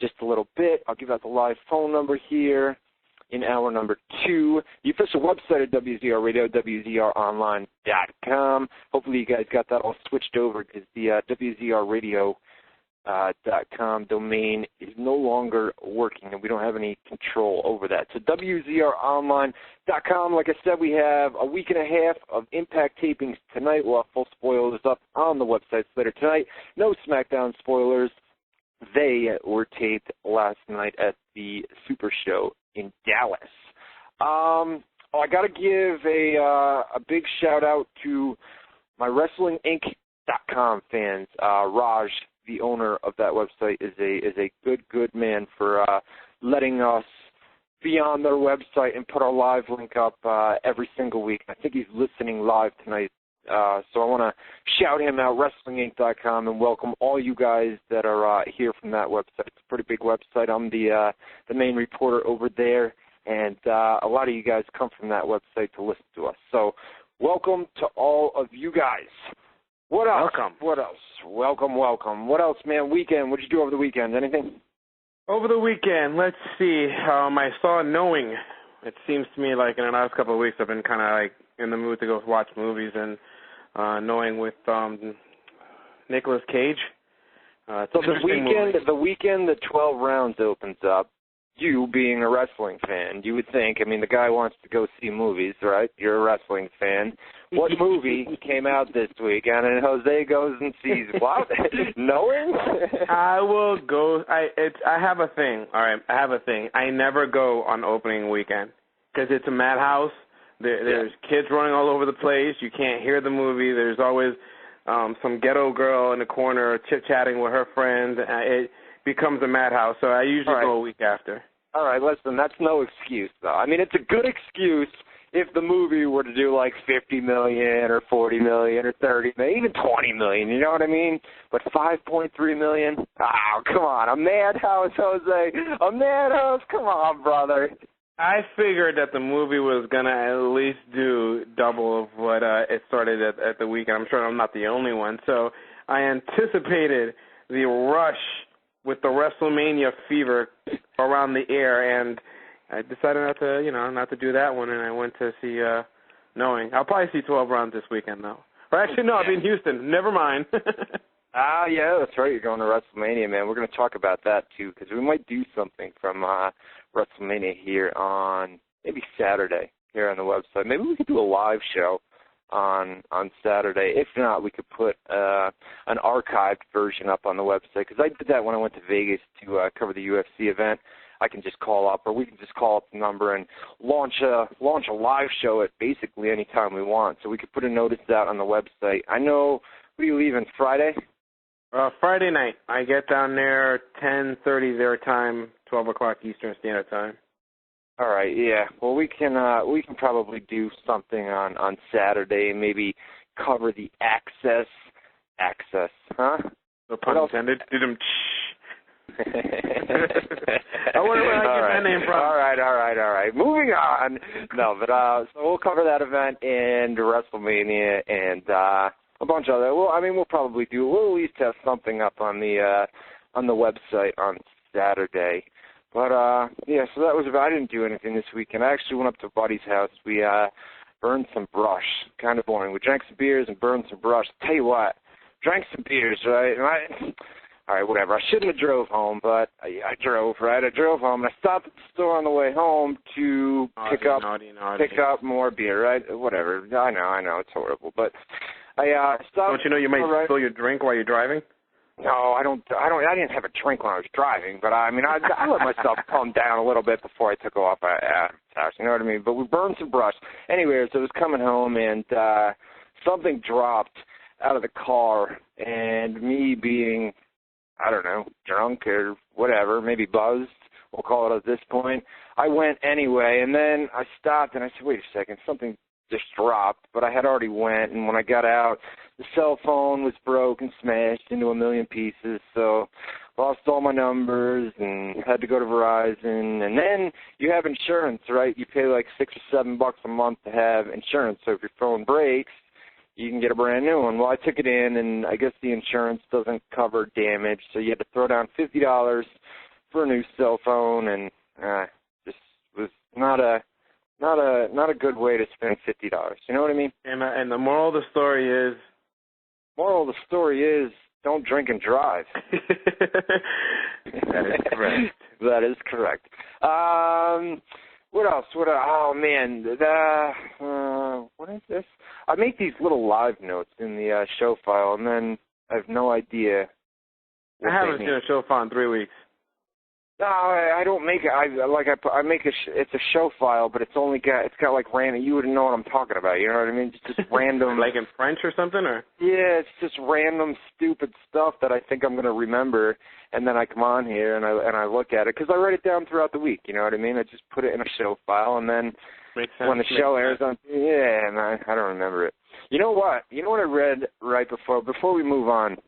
just a little bit. I'll give out the live phone number here in hour number 2. The official website at WZR Radio, WZROnline.com. Hopefully you guys got that all switched over because the WZRradio.com domain is no longer working, and we don't have any control over that. So WZROnline.com, like I said, we have a week and a half of Impact tapings tonight. We'll have full spoilers up on the website later tonight. No SmackDown spoilers. They were taped last night at the Super Show in Dallas. I got to give a big shout-out to my WrestlingInc.com fans. Raj, the owner of that website, is a good man for letting us be on their website and put our live link up every single week. I think he's listening live tonight. So I want to shout him out, WrestlingInc.com, and welcome all you guys that are here from that website. It's a pretty big website. I'm the main reporter over there, and a lot of you guys come from that website to listen to us. So welcome to all of you guys. What else? Welcome. What else? Welcome. What else, man? Weekend. What did you do over the weekend? Anything? Over the weekend, let's see. I saw Knowing. It seems to me like in the last couple of weeks I've been kind of like in the mood to go watch movies, and Knowing with Nicolas Cage. So the weekend, the 12 rounds opens up. You being a wrestling fan, you would think, I mean, the guy wants to go see movies, right? You're a wrestling fan. What movie came out this week? And Jose goes and sees what? Knowing? I will go. I have a thing. All right, I have a thing. I never go on opening weekend because it's a madhouse. There's kids running all over the place. You can't hear the movie. There's always some ghetto girl in the corner chit-chatting with her friends. It becomes a madhouse, so I usually go a week after. All right, listen, that's no excuse, though. I mean, it's a good excuse if the movie were to do like $50 million or $40 million or $30 million, even $20 million, you know what I mean? But $5.3 million? Oh, come on, a madhouse, Jose. A madhouse? Come on, brother. I figured that the movie was going to at least do double of what it started at the weekend. I'm sure I'm not the only one. So I anticipated the rush with the WrestleMania fever around the air, and I decided not to do that one, and I went to see Knowing. I'll probably see 12 rounds this weekend, though. Or actually, no, I'll be in Houston. Never mind. Yeah, that's right. You're going to WrestleMania, man. We're going to talk about that, too, because we might do something from WrestleMania here on maybe Saturday here on the website. Maybe we could do a live show on Saturday. If not, we could put an archived version up on the website, because I did that when I went to Vegas to cover the UFC event. I can just call up, or we can just call up the number and launch a live show at basically any time we want. So we could put a notice out on the website. I know, what are you leaving, Friday? Friday night. I get down there 10:30 their time, 12 o'clock Eastern Standard Time. All right, yeah. Well, we can probably do something on Saturday, maybe cover the access, huh? No pun intended. I wonder where I get that name from. All right. Moving on. No, but so we'll cover that event and WrestleMania and a bunch of other. Well, I mean, we'll at least have something up on the website on Saturday. But yeah, so that was about. I didn't do anything this weekend. I actually went up to a buddy's house. We burned some brush. Kind of boring. We drank some beers and burned some brush. Tell you what, drank some beers, right? All right, whatever. I shouldn't have drove home, but I drove, right? I drove home, and I stopped at the store on the way home to pick up more beer, right? Whatever. I know, it's horrible, but I stopped. Don't you know you might spill your drink while you're driving? No, I don't. I didn't have a drink when I was driving, but I mean, I let myself calm down a little bit before I took off at house. You know what I mean? But we burned some brush. Anyways, I was coming home, and something dropped out of the car, and me being, I don't know, drunk or whatever, maybe buzzed, we'll call it at this point. I went anyway, and then I stopped, and I said, wait a second, something just dropped, but I had already went, and when I got out, the cell phone was broke and smashed into a million pieces, so lost all my numbers and had to go to Verizon. And then you have insurance, right? You pay like $6 or $7 a month to have insurance, so if your phone breaks, you can get a brand new one. Well, I took it in, and I guess the insurance doesn't cover damage, so you had to throw down $50 for a new cell phone, and just was not a good way to spend $50. You know what I mean? And the moral of the story is? Moral of the story is don't drink and drive. That is correct. That is correct. What else? Oh, man. What is this? I make these little live notes in the show file, and then I have no idea. I haven't seen a show file in 3 weeks. No, I don't make it. I make it's a show file, but it's got like random. You wouldn't know what I'm talking about. You know what I mean? It's just random. Like in French or something, or? Yeah, it's just random, stupid stuff that I think I'm going to remember, and then I come on here and I look at it because I write it down throughout the week. You know what I mean? I just put it in a show file, and then when the show airs on, and I don't remember it. You know what? You know what I read right before we move on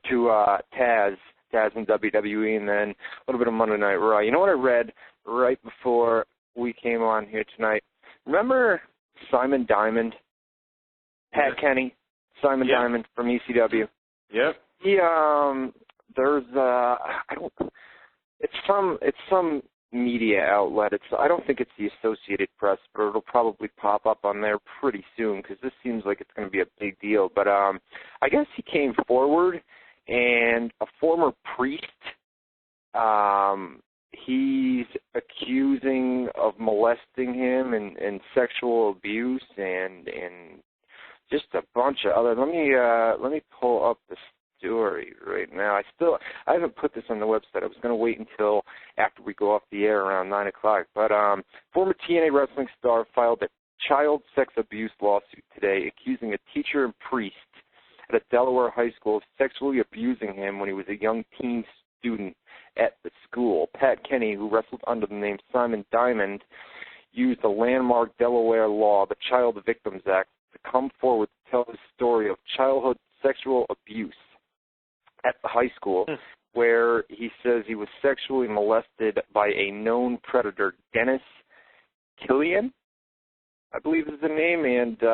to Taz and WWE, and then a little bit of Monday Night Raw. You know what I read right before we came on here tonight? Remember Simon Diamond? Pat Kenny, Simon Diamond from ECW. Yep. He there's it's some media outlet. I don't think it's the Associated Press, but it'll probably pop up on there pretty soon because this seems like it's going to be a big deal. But I guess he came forward. And a former priest, he's accusing of molesting him and sexual abuse and just a bunch of other. Let me pull up the story right now. I haven't put this on the website. I was going to wait until after we go off the air around 9 o'clock. But former TNA wrestling star filed a child sex abuse lawsuit today, accusing a teacher and priest at a Delaware high school of sexually abusing him when he was a young teen student at the school. Pat Kenny, who wrestled under the name Simon Diamond, used the landmark Delaware law, the Child Victims Act, to come forward to tell his story of childhood sexual abuse at the high school, where he says he was sexually molested by a known predator, Dennis Killian, I believe is the name, and so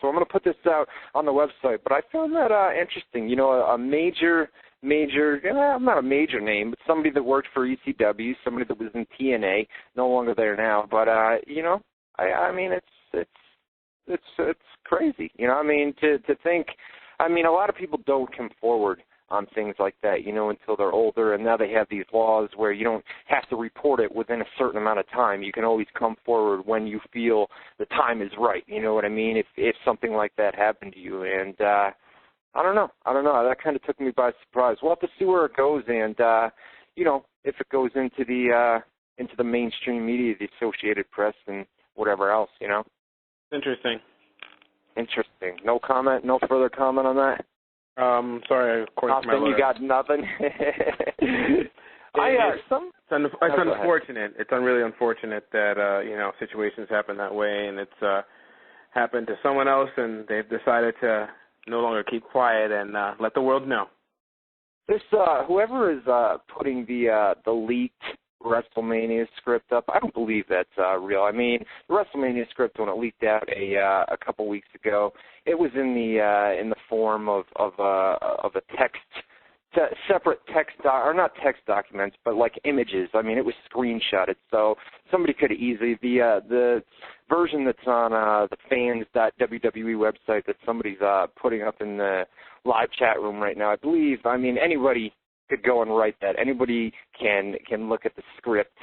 I'm going to put this out on the website. But I found that interesting. You know, a major, not a major name, but somebody that worked for ECW, somebody that was in TNA, no longer there now. But you know, I mean, it's crazy. You know, I mean, to think. I mean, a lot of people don't come forward on things like that, you know, until they're older, and now they have these laws where you don't have to report it within a certain amount of time. You can always come forward when you feel the time is right, you know what I mean, if something like that happened to you. And I don't know, that kind of took me by surprise. We'll have to see where it goes, and you know, if it goes into the mainstream media, the Associated Press and whatever else, you know. Interesting. No comment, no further comment on that? Sorry, according to my you got nothing. It's unfortunate. It's really unfortunate that you know, situations happen that way, and it's happened to someone else, and they've decided to no longer keep quiet and let the world know. This whoever is putting the leaked WrestleMania script up, I don't believe that's real. I mean, the WrestleMania script, when it leaked out a couple weeks ago, it was in the form of a text, separate text or not text documents, but like images. I mean, it was screenshotted, so somebody could easily the version that's on the fans.wwe website that somebody's putting up in the live chat room right now. I mean, anybody could go and write that. Anybody can look at the script.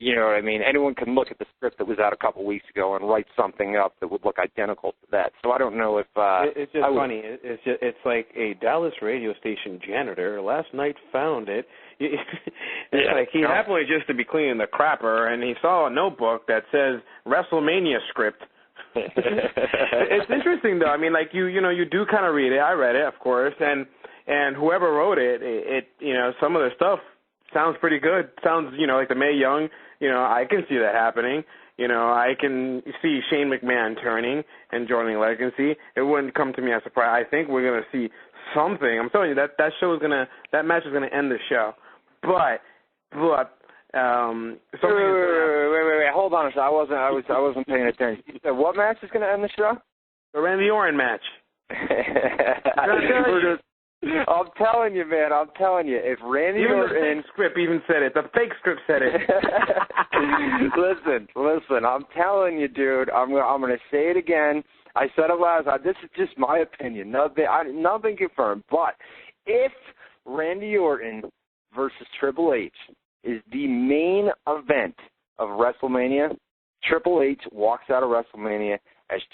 You know what I mean? Anyone can look at the script that was out a couple weeks ago and write something up that would look identical to that. So I don't know if it's just funny. It's like a Dallas radio station janitor last night found it. Like he happened just to be cleaning the crapper, and he saw a notebook that says WrestleMania script. It's interesting though. I mean, like you know, you do kind of read it. I read it, of course, and whoever wrote it, you know, some of the stuff sounds pretty good. Sounds, you know, like the Mae Young, you know, I can see that happening. You know, I can see Shane McMahon turning and joining Legacy. It wouldn't come to me as a surprise. I think we're going to see something. I'm telling you, that match is going to end the show. But wait, hold on a second. I wasn't paying attention. You said what match is going to end the show? The Randy Orton match. I'm telling you, man. I'm telling you. If Randy Orton, the fake script even said it. The fake script said it. Listen. I'm telling you, dude. I'm gonna say it again. I said it last. This is just my opinion. Nothing confirmed. But if Randy Orton versus Triple H is the main event of WrestleMania, Triple H walks out of WrestleMania as champion.